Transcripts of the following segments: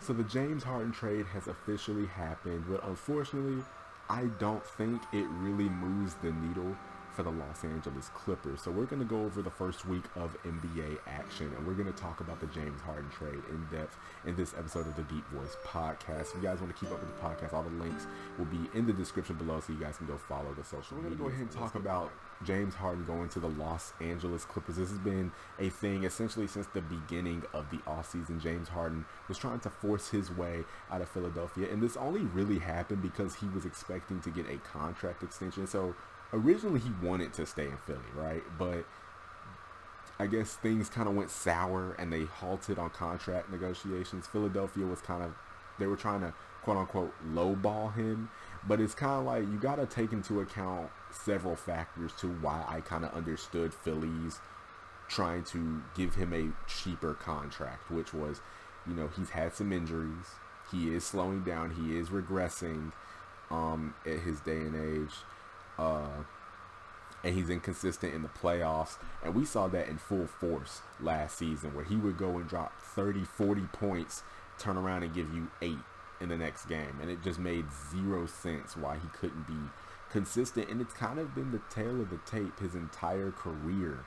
So the James Harden trade has officially happened, but unfortunately, I don't think it really moves the needle for the Los Angeles Clippers. So we're going to go over the first week of NBA action, and we're going to talk about the James Harden trade in depth in this episode of the Deep Voice Podcast. If you guys want to keep up with the podcast, all the links will be in the description below, so you guys can go follow the social media. We're going to go ahead and talk about James Harden going to the Los Angeles Clippers. This has been a thing essentially since the beginning of the offseason. James Harden was trying to force his way out of Philadelphia, and this only really happened because he was expecting to get a contract extension. So originally he wanted to stay in Philly, right? But I guess things kind of went sour and they halted on contract negotiations. Philadelphia was they were trying to quote unquote lowball him, but it's kind of like you got to take into account several factors to why I kind of understood Philly's trying to give him a cheaper contract, which was, he's had some injuries. He is slowing down. He is regressing at his day and age. And he's inconsistent in the playoffs. And we saw that in full force last season, where he would go and drop 30, 40 points, turn around and give you 8 in the next game. And it just made zero sense why he couldn't be consistent. And it's kind of been the tail of the tape his entire career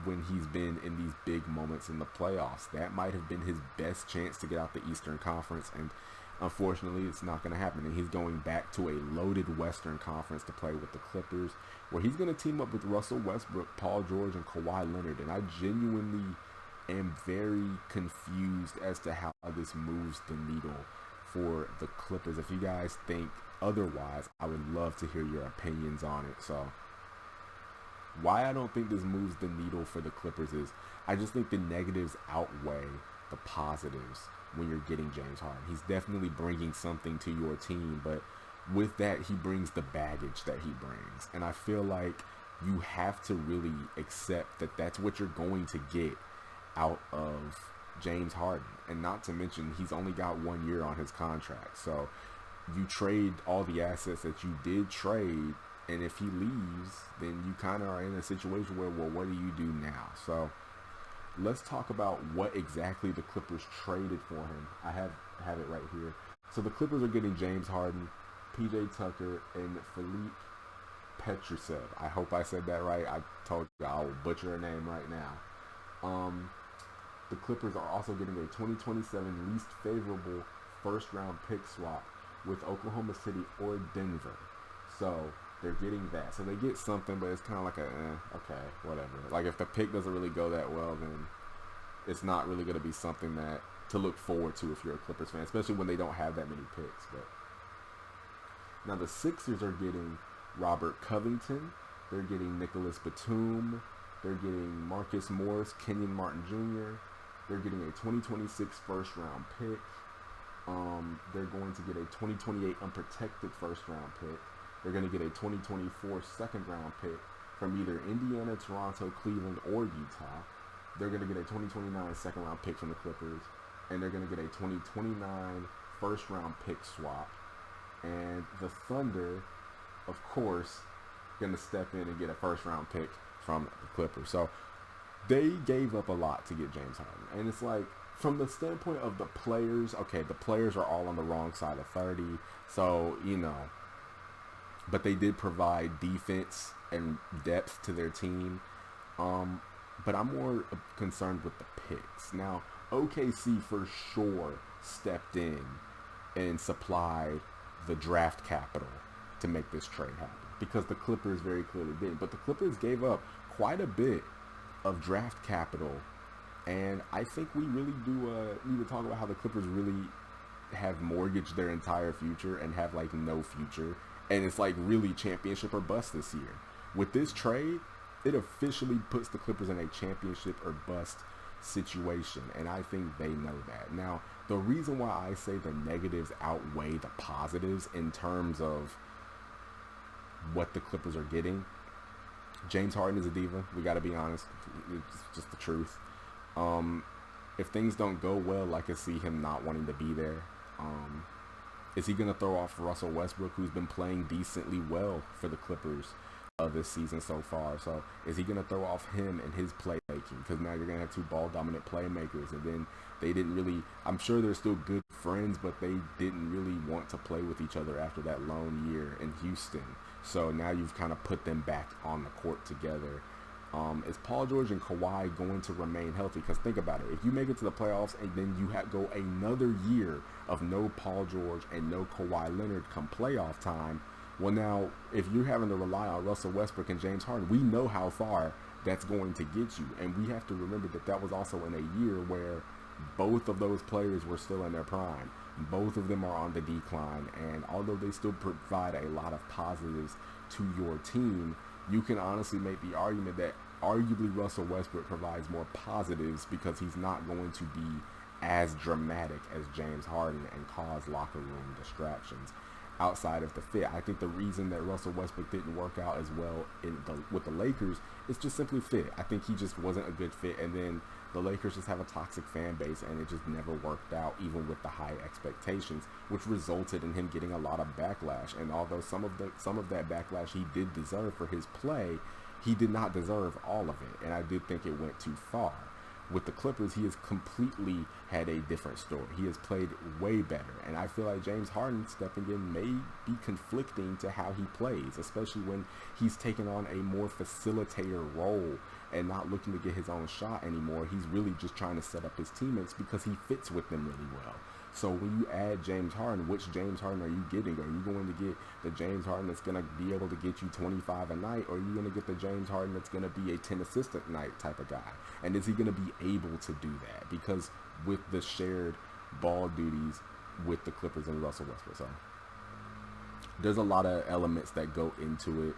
when he's been in these big moments in the playoffs. That might have been his best chance to get out the Eastern Conference, and unfortunately it's not going to happen. And he's going back to a loaded Western Conference to play with the Clippers, where he's going to team up with Russell Westbrook, Paul George, and Kawhi Leonard. And I genuinely am very confused as to how this moves the needle for the Clippers. If you guys think otherwise, I would love to hear your opinions on it. So why I don't think this moves the needle for the Clippers is I just think the negatives outweigh the positives when you're getting James Harden. He's definitely bringing something to your team, but with that, he brings the baggage that he brings. And I feel like you have to really accept that that's what you're going to get out of James Harden. And not to mention, he's only got 1 year on his contract. So you trade all the assets that you did trade, and if he leaves, then you kind of are in a situation where, well, what do you do now? So let's talk about what exactly the Clippers traded for him. I have it right here. So the Clippers are getting James Harden, PJ Tucker, and Philippe Petrusev. I hope I said that right. I told you I will butcher a name right now. The Clippers are also getting a 2027 least favorable first-round pick swap with Oklahoma City or Denver. So they're getting that. So they get something, but it's kind of like okay, whatever. Like if the pick doesn't really go that well, then it's not really going to be something that to look forward to if you're a Clippers fan, especially when they don't have that many picks. But now the Sixers are getting Robert Covington. They're getting Nicholas Batum. They're getting Marcus Morris, Kenyon Martin Jr. They're getting a 2026 first-round pick. They're going to get a 2028 unprotected first-round pick. They're going to get a 2024 second-round pick from either Indiana, Toronto, Cleveland, or Utah. They're going to get a 2029 second-round pick from the Clippers. And they're going to get a 2029 first-round pick swap. And the Thunder, of course, going to step in and get a first-round pick from the Clippers. So they gave up a lot to get James Harden. And it's like, from the standpoint of the players, okay, the players are all on the wrong side of 30. So, but they did provide defense and depth to their team. But I'm more concerned with the picks. Now, OKC for sure stepped in and supplied the draft capital to make this trade happen, because the Clippers very clearly did. But the Clippers gave up quite a bit of draft capital, and I think we really do need to talk about how the Clippers really have mortgaged their entire future and have like no future. And it's like really championship or bust this year. With this trade, it officially puts the Clippers in a championship or bust situation. And I think they know that. Now, the reason why I say the negatives outweigh the positives in terms of what the Clippers are getting, James Harden is a diva. We got to be honest. It's just the truth. If things don't go well, I can see him not wanting to be there. Is he going to throw off Russell Westbrook, who's been playing decently well for the Clippers of this season so far. So is he going to throw off him and his playmaking? Because now you're going to have two ball dominant playmakers, and then they didn't really. I'm sure they're still good friends, but they didn't really want to play with each other after that lone year in Houston. So now you've kind of put them back on the court together. Is Paul George and Kawhi going to remain healthy? Because think about it. If you make it to the playoffs and then you go another year of no Paul George and no Kawhi Leonard come playoff time, well, now, if you're having to rely on Russell Westbrook and James Harden, we know how far that's going to get you. And we have to remember that that was also in a year where both of those players were still in their prime. Both of them are on the decline. And although they still provide a lot of positives to your team, you can honestly make the argument that arguably Russell Westbrook provides more positives because he's not going to be as dramatic as James Harden and cause locker room distractions outside of the fit. I think the reason that Russell Westbrook didn't work out as well with the Lakers is just simply fit. I think he just wasn't a good fit, and then the Lakers just have a toxic fan base, and it just never worked out, even with the high expectations, which resulted in him getting a lot of backlash. And although some of that backlash he did deserve for his play, he did not deserve all of it, and I did think it went too far. With the Clippers, he has completely had a different story. He has played way better. And I feel like James Harden stepping in may be conflicting to how he plays, especially when he's taken on a more facilitator role and not looking to get his own shot anymore. He's really just trying to set up his teammates because he fits with them really well. So when you add James Harden, which James Harden are you getting? Are you going to get the James Harden that's going to be able to get you 25 a night, or are you going to get the James Harden that's going to be a 10 assist a night type of guy? And is he going to be able to do that? Because with the shared ball duties with the Clippers and Russell Westbrook. So there's a lot of elements that go into it.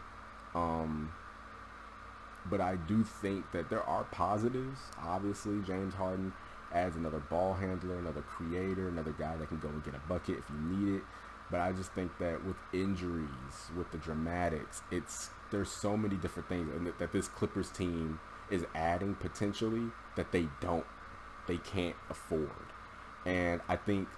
But I do think that there are positives. Obviously, James Harden adds another ball handler, another creator, another guy that can go and get a bucket if you need it. But I just think that with injuries, with the dramatics, there's so many different things, and that this Clippers team is adding potentially that they can't afford. And I think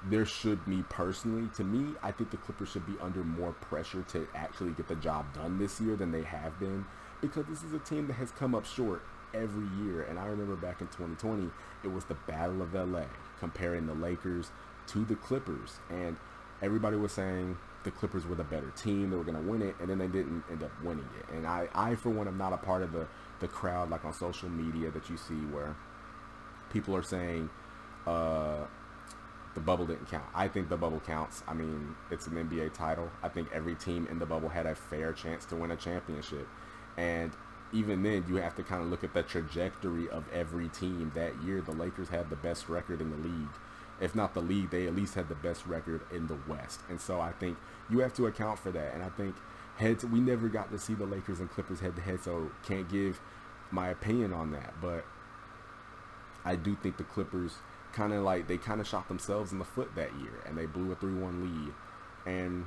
there should be, personally, to me, I think the Clippers should be under more pressure to actually get the job done this year than they have been, because this is a team that has come up short every year. And I remember back in 2020, it was the Battle of LA, comparing the Lakers to the Clippers, and everybody was saying the Clippers were the better team, they were going to win it, and then they didn't end up winning it. And I for one, am not a part of the crowd like on social media that you see where people are saying the bubble didn't count. I think the bubble counts. I mean, it's an NBA title. I think every team in the bubble had a fair chance to win a championship. And even then, you have to kind of look at the trajectory of every team that year. The Lakers had the best record in the league. If not the league, they at least had the best record in the West. And so I think you have to account for that. And I think we never got to see the Lakers and Clippers head to head, so can't give my opinion on that. But I do think the Clippers kind of shot themselves in the foot that year, and they blew a 3-1 lead. And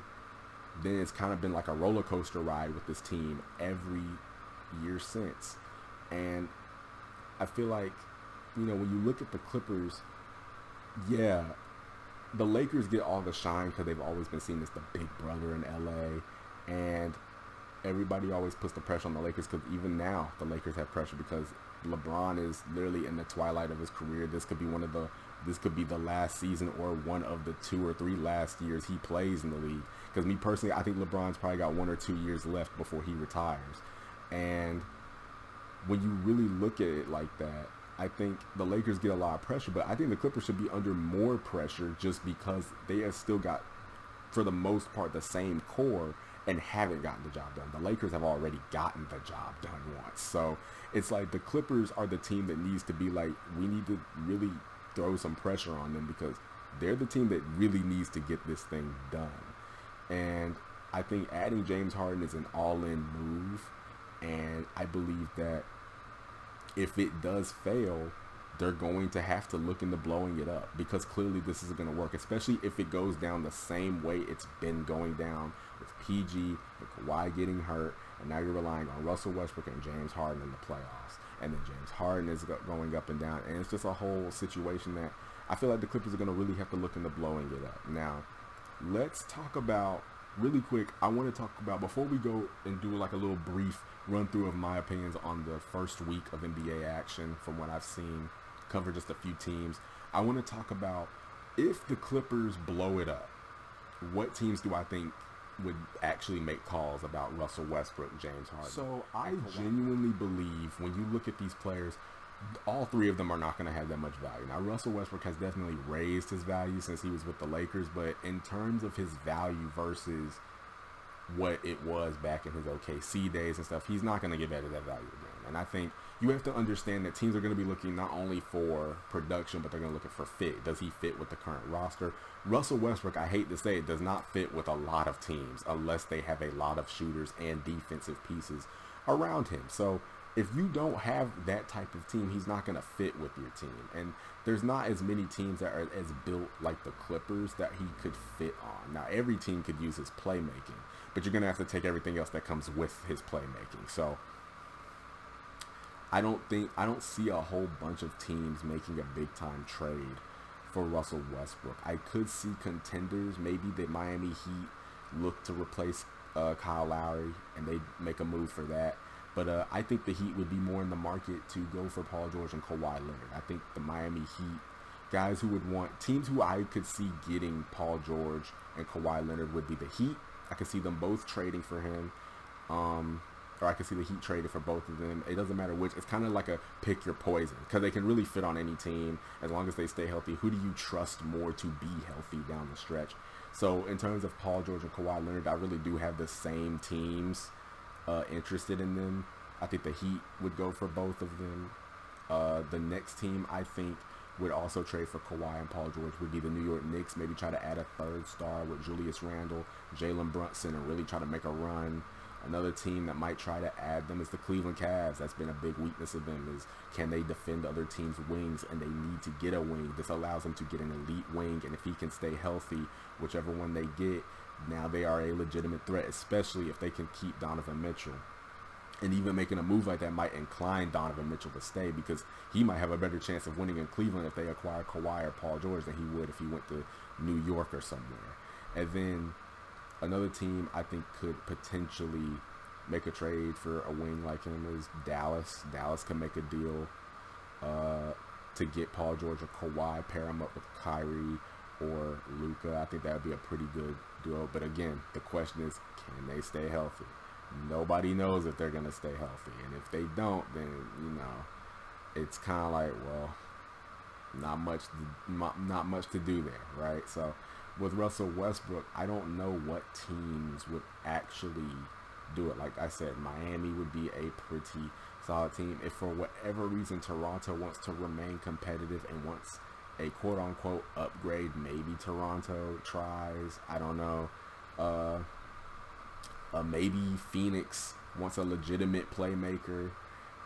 then it's kind of been like a roller coaster ride with this team every year since. And I feel like, when you look at the Clippers, yeah, the Lakers get all the shine because they've always been seen as the big brother in LA, and everybody always puts the pressure on the Lakers because even now the Lakers have pressure because LeBron is literally in the twilight of his career. This could be the last season or one of the 2 or 3 last years he plays in the league. Because me personally, I think LeBron's probably got 1 or 2 years left before he retires. And when you really look at it like that, I think the Lakers get a lot of pressure, but I think the Clippers should be under more pressure just because they have still got, for the most part, the same core and haven't gotten the job done. The Lakers have already gotten the job done once. So it's like the Clippers are the team that needs to be like, we need to really throw some pressure on them because they're the team that really needs to get this thing done. And I think adding James Harden is an all-in move. And I believe that if it does fail, they're going to have to look into blowing it up because clearly this isn't going to work, especially if it goes down the same way it's been going down with PG, with Kawhi getting hurt, and now you're relying on Russell Westbrook and James Harden in the playoffs. And then James Harden is going up and down, and it's just a whole situation that I feel like the Clippers are going to really have to look into blowing it up. Now, let's talk about really quick, I want to talk about, before we go and do like a little brief run through of my opinions on the first week of NBA action from what I've seen, cover just a few teams. I want to talk about, if the Clippers blow it up, what teams do I think would actually make calls about Russell Westbrook, James Harden? So I genuinely believe when you look at these players, all three of them are not going to have that much value. Now, Russell Westbrook has definitely raised his value since he was with the Lakers, but in terms of his value versus what it was back in his OKC days and stuff, he's not going to get better that value again. And I think you have to understand that teams are going to be looking not only for production, but they're going to look for fit. Does he fit with the current roster? Russell Westbrook, I hate to say it, does not fit with a lot of teams unless they have a lot of shooters and defensive pieces around him. So if you don't have that type of team, he's not going to fit with your team. And there's not as many teams that are as built like the Clippers that he could fit on. Now, every team could use his playmaking, but you're going to have to take everything else that comes with his playmaking. So I don't see a whole bunch of teams making a big time trade for Russell Westbrook. I could see contenders, maybe the Miami Heat look to replace Kyle Lowry and they make a move for that. But I think the Heat would be more in the market to go for Paul George and Kawhi Leonard. I think the Miami Heat, guys who would want, teams who I could see getting Paul George and Kawhi Leonard would be the Heat. I could see them both trading for him. Or I could see the Heat traded for both of them. It doesn't matter which. It's kind of like a pick your poison because they can really fit on any team as long as they stay healthy. Who do you trust more to be healthy down the stretch? So in terms of Paul George and Kawhi Leonard, I really do have the same teams interested in them. I think the Heat would go for both of them. The next team I think would also trade for Kawhi and Paul George would be the New York Knicks. Maybe try to add a third star with Julius Randle, Jalen Brunson, and really try to make a run. Another team that might try to add them is the Cleveland Cavs. That's been a big weakness of them, is can they defend other teams' wings, and they need to get a wing. This allows them to get an elite wing, and if he can stay healthy, whichever one they get, now they are a legitimate threat, especially if they can keep Donovan Mitchell. And even making a move like that might incline Donovan Mitchell to stay because he might have a better chance of winning in Cleveland if they acquire Kawhi or Paul George than he would if he went to New York or somewhere. And then another team I think could potentially make a trade for a wing like him is Dallas. Dallas can make a deal to get Paul George or Kawhi, pair him up with Kyrie or Luka. I think that would be a pretty good duo. But again, the question is, can they stay healthy? Nobody knows if they're going to stay healthy. And if they don't, then, it's kind of like, well, not much to do there, right? So with Russell Westbrook, I don't know what teams would actually do it. Like I said, Miami would be a pretty solid team. If for whatever reason Toronto wants to remain competitive and wants a quote-unquote upgrade, maybe Toronto tries. I don't know. Maybe Phoenix wants a legitimate playmaker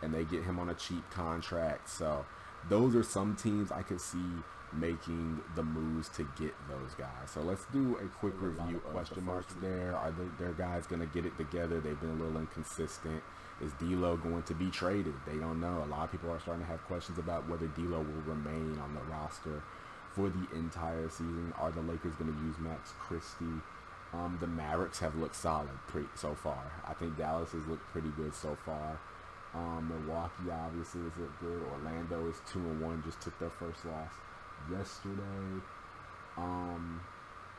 and they get him on a cheap contract. So those are some teams I could see making the moves to get those guys. So let's do a quick review. Question marks there. Are their guys going to get it together? They've been a little inconsistent. Is D'Lo going to be traded? They don't know. A lot of people are starting to have questions about whether D'Lo will remain on the roster for the entire season. Are the Lakers going to use Max Christie? The Mavericks have looked solid so far. I think Dallas has looked pretty good so far. Milwaukee obviously has looked good. Orlando is 2-1, just took their first loss yesterday.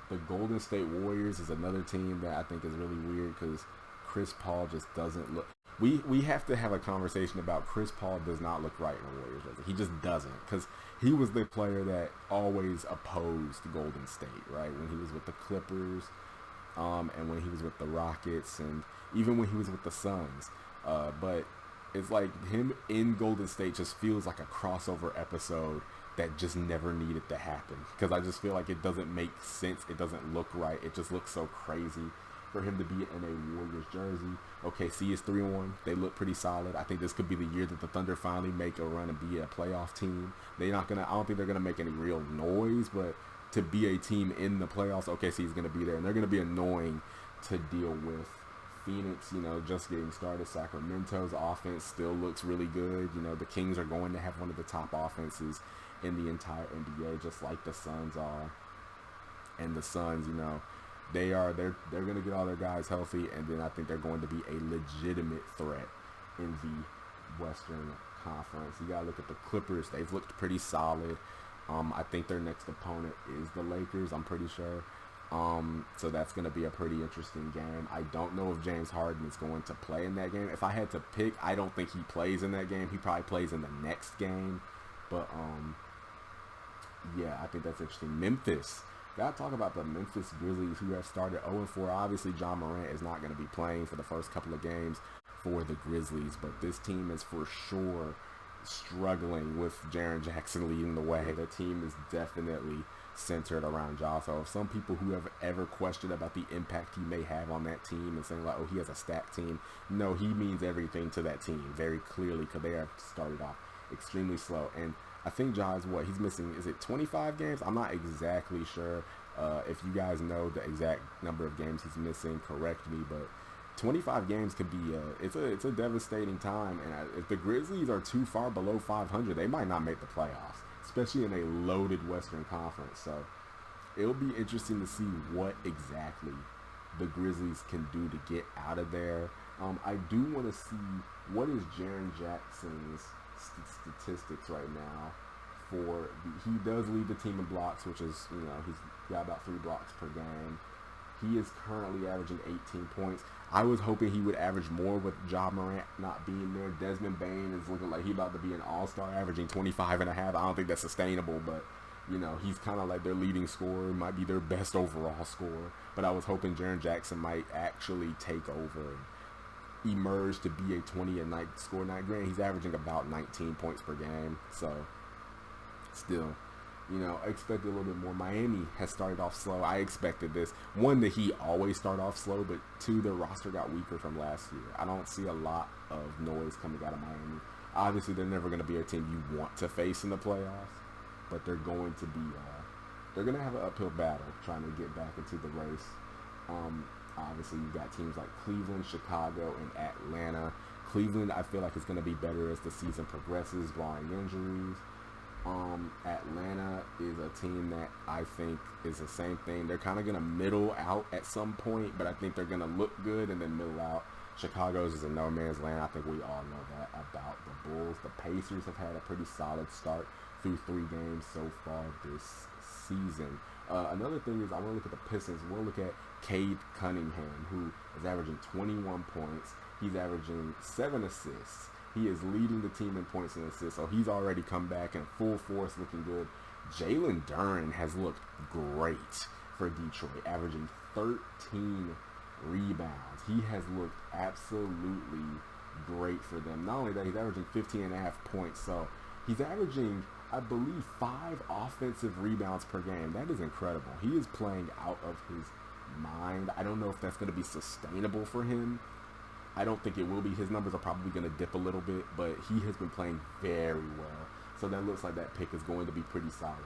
The Golden State Warriors is another team that I think is really weird because Chris Paul just doesn't look. We have to have a conversation about Chris Paul does not look right in the Warriors jersey. He just doesn't, because he was the player that always opposed Golden State, right? When he was with the Clippers, and when he was with the Rockets, and even when he was with the Suns. But it's like him in Golden State just feels like a crossover episode that just never needed to happen, because I just feel like it doesn't make sense. It doesn't look right. It just looks so crazy for him to be in a Warriors jersey. OKC is 3-1. They look pretty solid. I think this could be the year that the Thunder finally make a run and be a playoff team. I don't think they're gonna make any real noise, but to be a team in the playoffs, OKC is gonna be there, and they're gonna be annoying to deal with. Phoenix, just getting started. Sacramento's offense still looks really good. The Kings are going to have one of the top offenses in the entire NBA, just like the Suns are. And the Suns, They're going to get all their guys healthy, and then I think they're going to be a legitimate threat in the Western Conference. You got to look at the Clippers. They've looked pretty solid. I think their next opponent is the Lakers, I'm pretty sure. So that's going to be a pretty interesting game. I don't know if James Harden is going to play in that game. If I had to pick, I don't think he plays in that game. He probably plays in the next game. But, yeah, I think that's interesting. Memphis. Got to talk about the Memphis Grizzlies, who have started 0-4. Obviously, John Morant is not going to be playing for the first couple of games for the Grizzlies, but this team is for sure struggling with Jaren Jackson leading the way. The team is definitely centered around Ja. So some people who have ever questioned about the impact he may have on that team and saying like, oh, he has a stacked team. No, he means everything to that team very clearly, because they have started off extremely slow. And I think Ja is he's missing, is it 25 games? I'm not exactly sure. If you guys know the exact number of games he's missing, correct me, but 25 games could be it's a devastating time, and if the Grizzlies are too far below 500, they might not make the playoffs, especially in a loaded Western Conference. So it'll be interesting to see what exactly the Grizzlies can do to get out of there. I do want to see what is Jaren Jackson's statistics right now. He does lead the team in blocks, which is, he's got about 3 blocks per game. He is currently averaging 18 points. I was hoping he would average more with Ja Morant not being there. Desmond Bane is looking like he's about to be an all-star, averaging 25 and a half. I don't think that's sustainable, but, he's kind of like their leading scorer, might be their best overall scorer. But I was hoping Jaren Jackson might actually take over and emerge to be a 20-a-night score night. Granted, he's averaging about 19 points per game, so still, I expected a little bit more. Miami has started off slow. I expected this. One, that he always start off slow, but 2, the roster got weaker from last year. I don't see a lot of noise coming out of Miami. Obviously, they're never going to be a team you want to face in the playoffs, but they're going to be, they're going to have an uphill battle trying to get back into the race. Obviously, you've got teams like Cleveland, Chicago, and Atlanta. Cleveland, I feel like, is going to be better as the season progresses, barring injuries. Atlanta is a team that I think is the same thing. They're kind of going to middle out at some point, but I think they're going to look good and then middle out. Chicago's is a no man's land. I think we all know that about the Bulls. The Pacers have had a pretty solid start through 3 games so far this season. Another thing is I want to look at the Pistons. We'll look at Cade Cunningham, who is averaging 21 points. He's averaging 7 assists. He is leading the team in points and assists, so he's already come back in full force, looking good. Jalen Duren has looked great for Detroit, averaging 13 rebounds. He has looked absolutely great for them. Not only that, he's averaging 15.5 points, so he's averaging, I believe, 5 offensive rebounds per game. That is incredible. He is playing out of his mind. I don't know if that's going to be sustainable for him. I don't think it will be. His numbers are probably going to dip a little bit, but he has been playing very well. So that looks like that pick is going to be pretty solid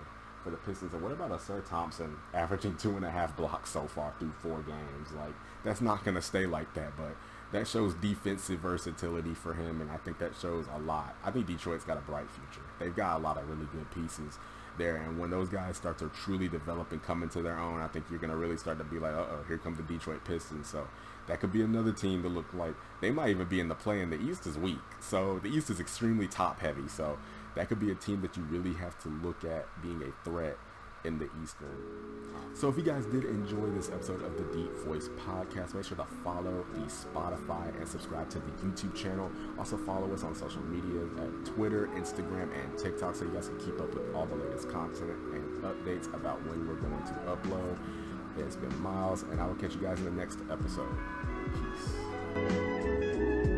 for the Pistons. And what about Asir Thompson averaging 2.5 blocks so far through 4 games? Like, that's not going to stay like that, but that shows defensive versatility for him, and I think that shows a lot. I think Detroit's got a bright future. They've got a lot of really good pieces there, and when those guys start to truly develop and come into their own, I think you're going to really start to be like, uh-oh, here come the Detroit Pistons. So that could be another team to look like. They might even be in the play, and the East is weak. So the East is extremely top-heavy, so that could be a team that you really have to look at being a threat in the Eastern. So if you guys did enjoy this episode of the Deep Voice Podcast, make sure to follow the Spotify and subscribe to the YouTube channel. Also follow us on social media at Twitter, Instagram, and TikTok, so you guys can keep up with all the latest content and updates about when we're going to upload. It's been Myles, and I will catch you guys in the next episode. Peace.